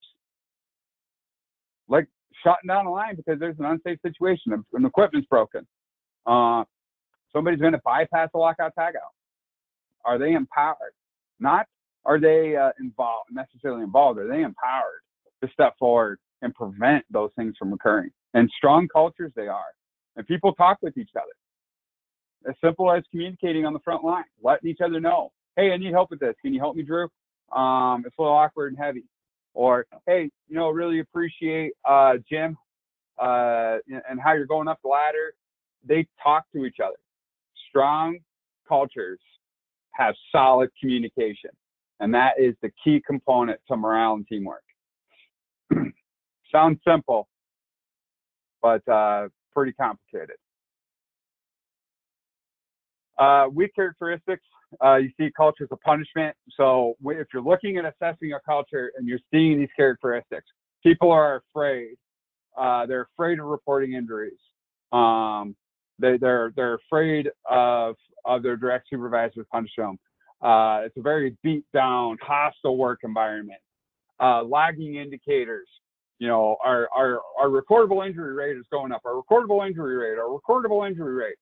Like shutting down a line because there's an unsafe situation, an equipment's broken. Somebody's going to bypass a lockout tagout. Are they empowered? Not are they necessarily involved. Are they empowered to step forward and prevent those things from occurring? And strong cultures, they are. And people talk with each other. As simple as communicating on the front line, letting each other know, hey, I need help with this. Can you help me, Drew? It's a little awkward and heavy. Or, hey, really appreciate Jim and how you're going up the ladder. They talk to each other. Strong cultures have solid communication. And that is the key component to morale and teamwork. Sounds simple, but pretty complicated. Weak characteristics, you see cultures of punishment. So if you're looking at assessing a culture and you're seeing these characteristics, people are afraid. They're afraid of reporting injuries. They're afraid of their direct supervisors punishing them. It's a very beat down, hostile work environment. Lagging indicators. Our recordable injury rate is going up. Our recordable injury rate.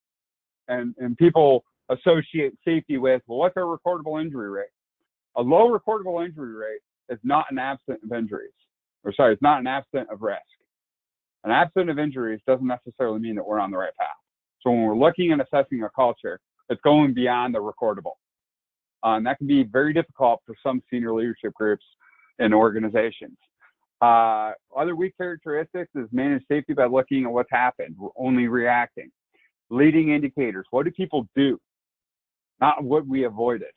And people associate safety with, well, what's our recordable injury rate? A low recordable injury rate is not an absent of injuries. It's not an absent of risk. An absent of injuries doesn't necessarily mean that we're on the right path. So when we're looking and assessing a culture, it's going beyond the recordable. And that can be very difficult for some senior leadership groups and organizations. Other weak characteristics is manage safety by looking at what's happened, only reacting. Leading indicators, what do people do? Not what we avoided.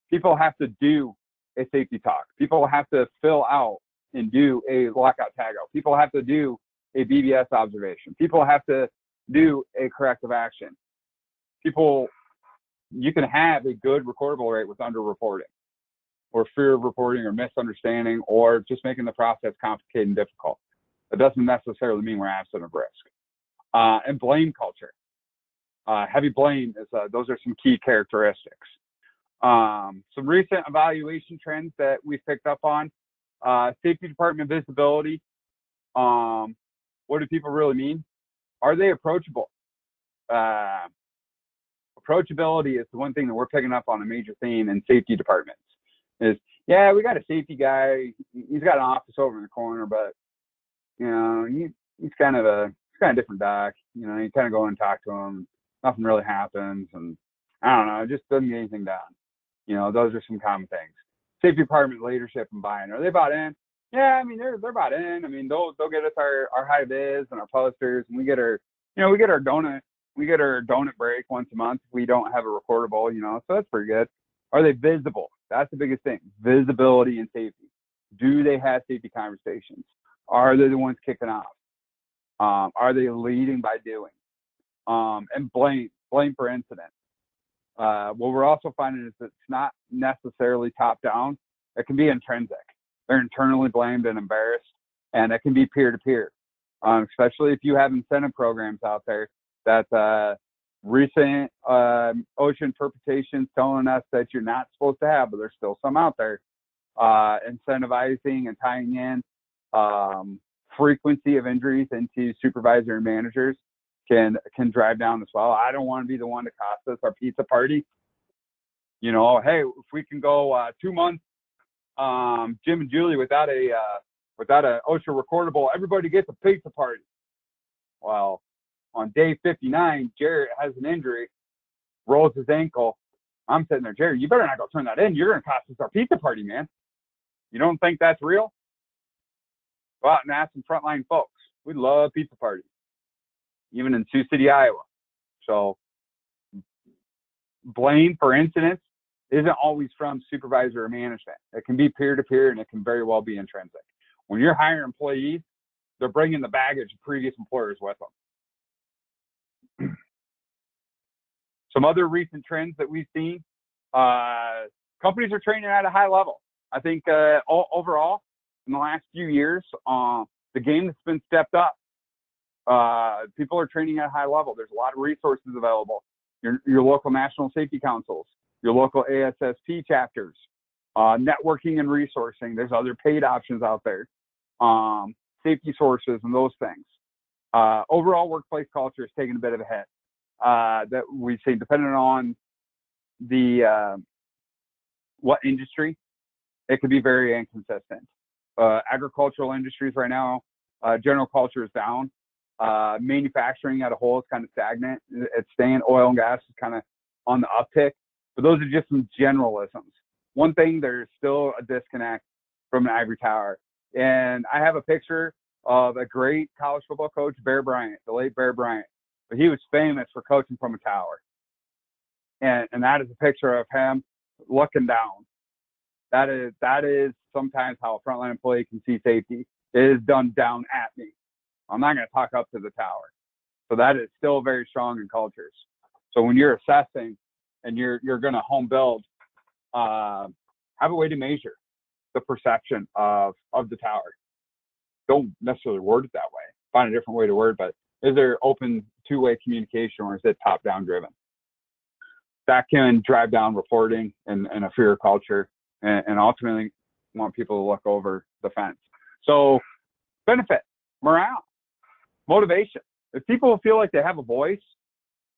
People have to do a safety talk. People have to fill out and do a lockout tagout. People have to do a BBS observation. People have to do a corrective action. You can have a good recordable rate with underreporting or fear of reporting or misunderstanding or just making the process complicated and difficult. That doesn't necessarily mean we're absent of risk. And blame culture. Heavy blame is, those are some key characteristics. Some recent evaluation trends that we've picked up on, safety department visibility. What do people really mean? Are they approachable? Approachability is the one thing that we're picking up on, a major theme in safety departments is, yeah, we got a safety guy. He's got an office over in the corner, but he's kind of a it's kind of different doc. You know, you kind of go and talk to them, nothing really happens, and I don't know, it just doesn't get anything done. You know, those are some common things. Safety department leadership and buy-in. Are they bought in? Yeah, I mean, they're bought in. I mean, they'll get us our high vis and our posters, and we get our donut break once a month. We don't have a recordable, you know, so that's pretty good. Are they visible? That's the biggest thing. Visibility and safety. Do they have safety conversations? Are they the ones kicking off? Are they leading by doing? And blame for incident. What we're also finding is that it's not necessarily top down. It can be intrinsic. They're internally blamed and embarrassed, and it can be peer to peer. Especially if you have incentive programs out there that recent OSHA interpretations telling us that you're not supposed to have, but there's still some out there, incentivizing and tying in frequency of injuries into supervisor and managers can drive down as well. I don't want to be the one to cost us our pizza party. You know, hey, if we can go 2 months, Jim and Julie without a OSHA recordable, everybody gets a pizza party. Well, on day 59, Jarrett has an injury, rolls his ankle. I'm sitting there, Jarrett, you better not go turn that in. You're going to cost us our pizza party, man. You don't think that's real? Go out and ask some frontline folks. We love pizza parties, even in Sioux City, Iowa. So blame for incidents isn't always from supervisor or management. It can be peer-to-peer, and it can very well be intrinsic. When you're hiring employees, they're bringing the baggage of previous employers with them. Some other recent trends that we've seen, companies are training at a high level. I think overall, in the last few years, the game has been stepped up. People are training at a high level. There's a lot of resources available. Your local national safety councils, your local ASSP chapters, networking and resourcing. There's other paid options out there, safety sources and those things. Overall workplace culture is taking a bit of a hit. That we see depending on the what industry, it could be very inconsistent. Agricultural industries right now, general culture is down. Manufacturing at a whole is kind of stagnant. It's staying. Oil and gas is kind of on the uptick. But those are just some generalisms. One thing, there's still a disconnect from an ivory tower. And I have a picture of a great college football coach, Bear Bryant, the late Bear Bryant. But he was famous for coaching from a tower. And that is a picture of him looking down. That is sometimes how a frontline employee can see safety. It is done down at me. I'm not going to talk up to the tower. So that is still very strong in cultures. So when you're assessing and you're going to home build, have a way to measure the perception of the tower. Don't necessarily word it that way. Find a different way to word, but is there open two-way communication, or is it top-down driven? That can drive down reporting and a fear culture, and ultimately want people to look over the fence. So benefit, morale, motivation. If people feel like they have a voice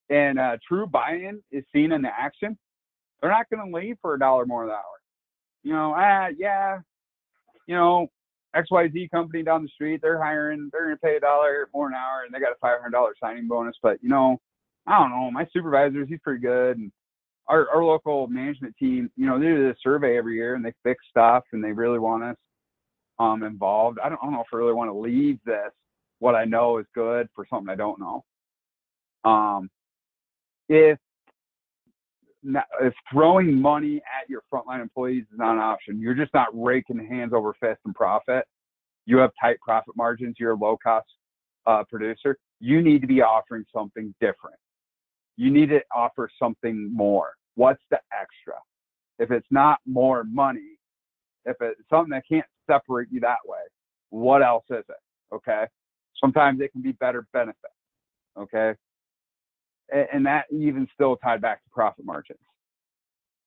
and true buy-in is seen in the action, they're not going to leave for $1 more an hour. You know, yeah, you know, XYZ company down the street, they're hiring, they're going to pay $1 more an hour, and they got a $500 signing bonus. But, you know, I don't know, my supervisors, he's pretty good. And our local management team, you know, they do this survey every year, and they fix stuff, and they really want us involved. I don't know if I really want to leave this, what I know is good, for something I don't know. If throwing money at your frontline employees is not an option, you're just not raking hands over fist and profit. You have tight profit margins. You're a low-cost producer. You need to be offering something different. You need to offer something more. What's the extra? If it's not more money, if it's something that can't separate you that way, what else is it? Okay. Sometimes it can be better benefit. Okay. And that even still tied back to profit margins.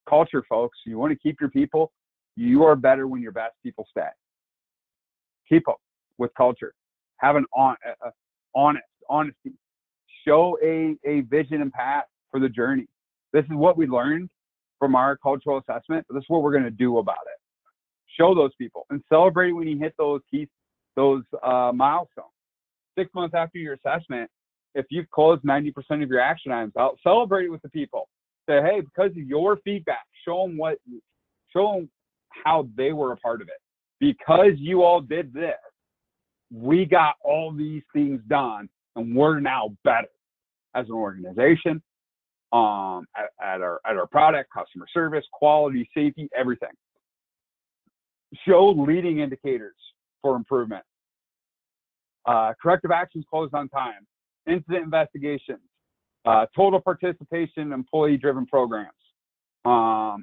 Culture, folks, you want to keep your people. You are better when your best people stay. Keep up with culture. Have an honesty. Show a vision and path for the journey. This is what we learned from our cultural assessment, but this is what we're going to do about it. Show those people and celebrate when you hit those milestones. 6 months after your assessment, if you've closed 90% of your action items out, celebrate it with the people. Say, hey, because of your feedback, show them how they were a part of it. Because you all did this, we got all these things done, and we're now better as an organization, at our product, customer service, quality, safety, everything. Show leading indicators for improvement. Corrective actions closed on time, incident investigations, total participation in employee-driven programs,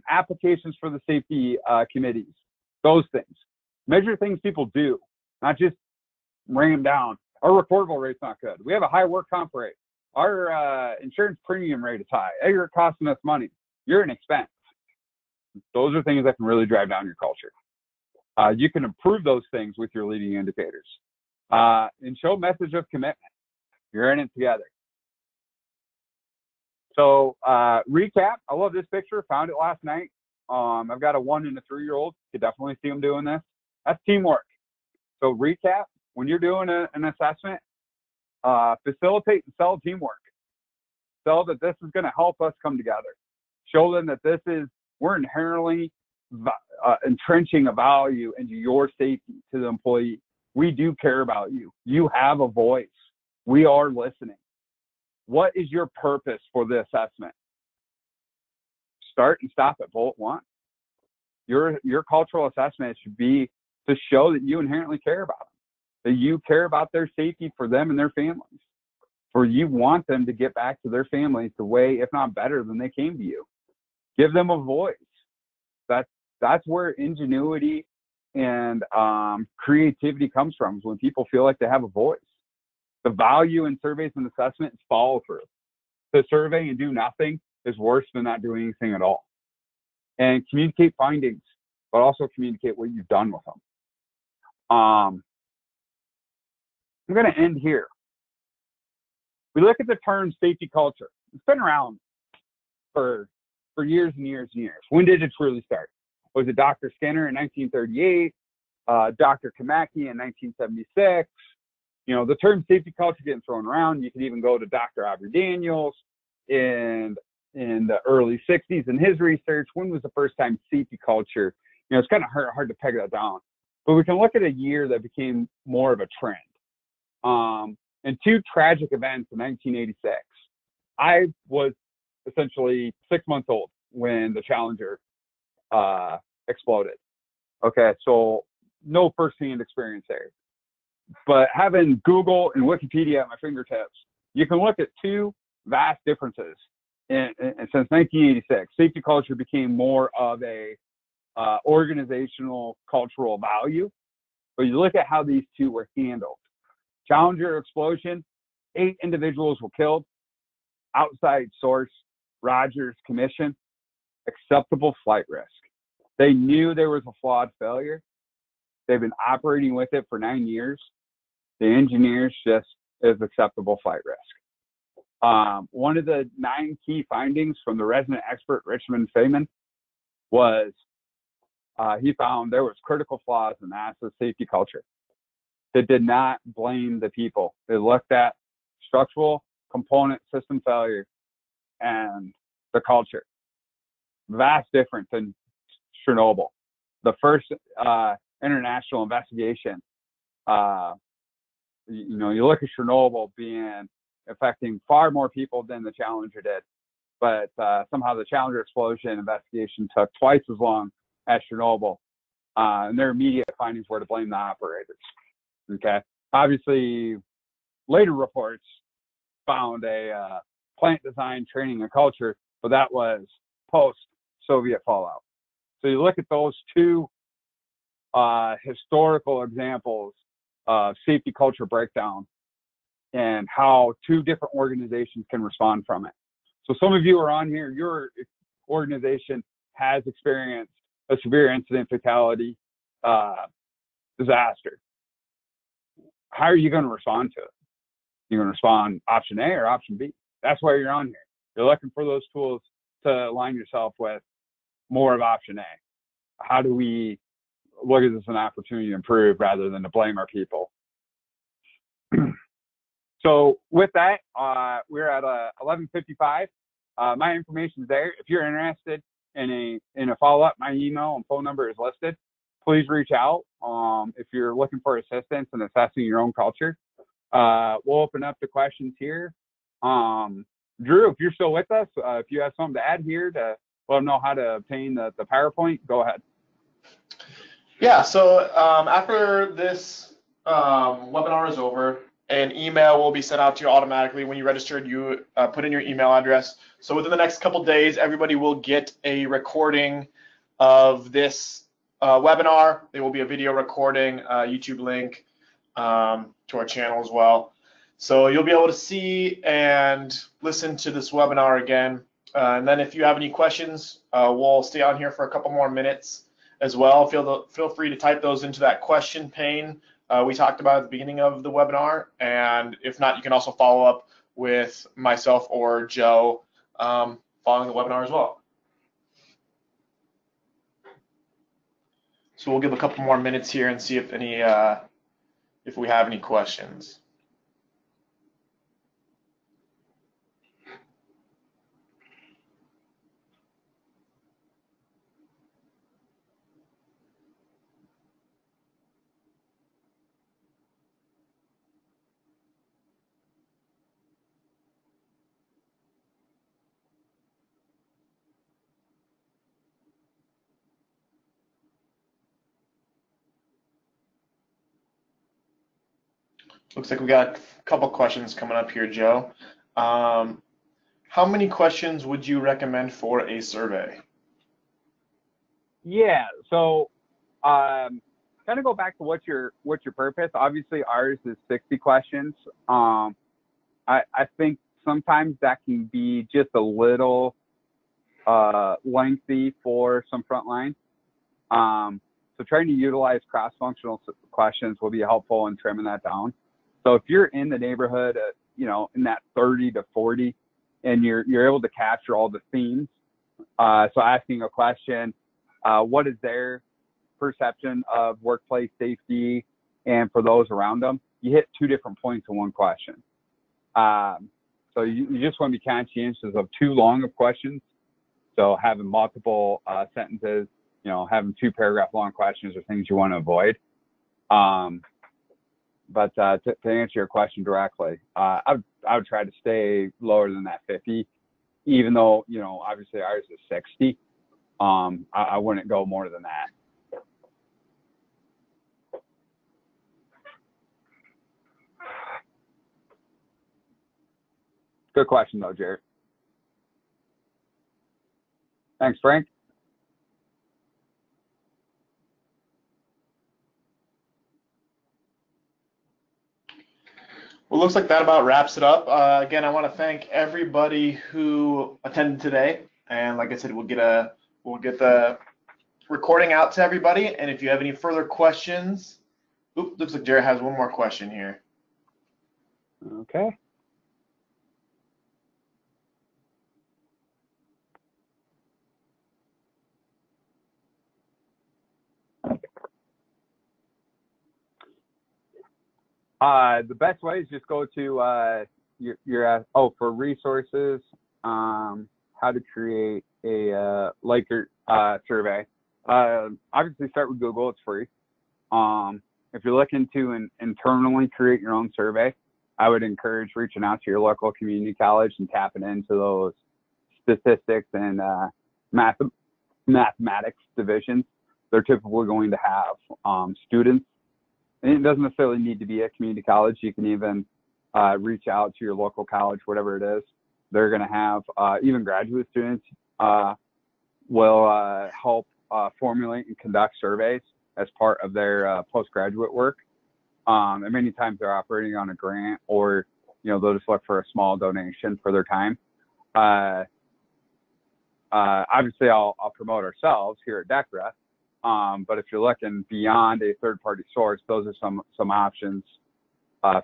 applications for the safety committees, those things. Measure things people do, not just ram them down. Our recordable rate's not good. We have a high work comp rate. Our insurance premium rate is high. You're costing us money. You're an expense. Those are things that can really drive down your culture. You can improve those things with your leading indicators. And show message of commitment. You're in it together. So recap, I love this picture. Found it last night. I've got a 1 and a 3-year-old. You can definitely see them doing this. That's teamwork. So recap, when you're doing an assessment, facilitate and sell teamwork. Sell that this is going to help us come together. Show them that we're inherently entrenching a value into your safety to the employee. We do care about you. You have a voice. We are listening. What is your purpose for the assessment? Start and stop at bullet 1. Your cultural assessment should be to show that you inherently care about them, that you care about their safety for them and their families, for you want them to get back to their families the way, if not better, than they came to you. Give them a voice. That's where ingenuity and creativity comes from, is when people feel like they have a voice. The value in surveys and assessment is follow through. To survey and do nothing is worse than not doing anything at all. And communicate findings, but also communicate what you've done with them. I'm going to end here. We look at the term safety culture. It's been around for years and years and years. When did it truly start? Was it Dr. Skinner in 1938? Dr. Kamaki in 1976? You know, the term safety culture getting thrown around. You can even go to Dr. Aubrey Daniels in the early 60s in his research. When was the first time safety culture? You know, it's kind of hard to peg that down. But we can look at a year that became more of a trend. And 2 tragic events in 1986. I was essentially 6 months old when the Challenger exploded. Okay, so no firsthand experience there. But having Google and Wikipedia at my fingertips, you can look at 2 vast differences. And since 1986, safety culture became more of a organizational cultural value. But you look at how these 2 were handled. Challenger explosion, 8 individuals were killed. Outside source, Rogers Commission, acceptable flight risk. They knew there was a flawed failure. They've been operating with it for 9 years. The engineers just is acceptable flight risk. One of the 9 key findings from the resident expert, Richmond Feynman, was he found there was critical flaws in NASA's safety culture. They did not blame the people. They looked at structural component system failure and the culture. Vast difference than Chernobyl. The first international investigation, you look at Chernobyl affecting far more people than the Challenger did, but somehow the Challenger explosion investigation took twice as long as Chernobyl, and their immediate findings were to blame the operators. Okay, obviously, later reports found a plant design, training, and culture, but that was post-Soviet fallout. So you look at those 2 historical examples of safety culture breakdown and how 2 different organizations can respond from it. So some of you are on here, your organization has experienced a severe incident fatality disaster. How are you going to respond to it? You're going to respond option A or option B. That's why you're on here. You're looking for those tools to align yourself with more of option A. How do we look at this as an opportunity to improve rather than to blame our people? So with that, we're at 11:55. My information is there. If you're interested in a follow-up, my email and phone number is listed. Please reach out if you're looking for assistance in assessing your own culture. We'll open up the questions here. Drew, if you're still with us, if you have something to add here to let them know how to obtain the PowerPoint, go ahead. Yeah, so after this webinar is over, an email will be sent out to you automatically. When you registered, you put in your email address. So within the next couple days, everybody will get a recording of this webinar. There will be a video recording, YouTube link to our channel as well. So you'll be able to see and listen to this webinar again. And then if you have any questions, we'll stay on here for a couple more minutes as well. Feel free to type those into that question pane we talked about at the beginning of the webinar. And if not, you can also follow up with myself or Joe following the webinar as well. So we'll give a couple more minutes here and see if if we have any questions. Looks like we got a couple questions coming up here, Joe. How many questions would you recommend for a survey? Yeah, so kind of go back to what's your purpose. Obviously, ours is 60 questions. I think sometimes that can be just a little lengthy for some frontline. So trying to utilize cross-functional questions will be helpful in trimming that down. So if you're in the neighborhood, in that 30 to 40, and you're able to capture all the themes, so asking a question, what is their perception of workplace safety and for those around them, you hit two different points in one question. So you just want to be conscientious of too long of questions. So having multiple sentences, having 2 paragraph long questions are things you want to avoid. But to answer your question directly, I would try to stay lower than that 50, even though, obviously ours is 60. I wouldn't go more than that. Good question though, Jared. Thanks, Frank. Well, looks like that about wraps it up. Again, I want to thank everybody who attended today, and like I said, we'll get the recording out to everybody. And if you have any further questions, looks like Jared has one more question here. Okay. The best way is just go to for resources, how to create a Likert survey. Obviously start with Google, it's free. If you're looking to internally create your own survey, I would encourage reaching out to your local community college and tapping into those statistics and mathematics divisions. They're typically going to have students. And it doesn't necessarily need to be a community college. You can even reach out to your local college, whatever it is. They're going to have even graduate students will help formulate and conduct surveys as part of their postgraduate work. And many times they're operating on a grant, or they'll just look for a small donation for their time. Obviously, I'll promote ourselves here at DEKRA. But if you're looking beyond a third-party source, those are some options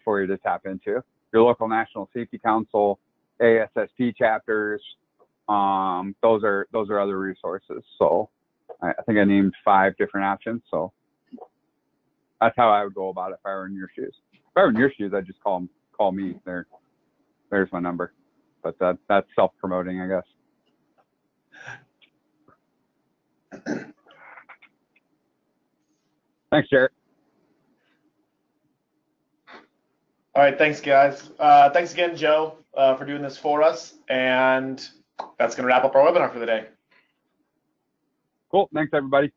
for you to tap into. Your local National Safety Council, ASSP chapters, those are other resources. So I think I named 5 different options. So that's how I would go about it if I were in your shoes. If I were in your shoes, I'd just call call me. There's my number. But that's self-promoting, I guess. Thanks, Jarrett. All right, thanks, guys. Thanks again, Joe, for doing this for us. And that's going to wrap up our webinar for the day. Cool. Thanks, everybody.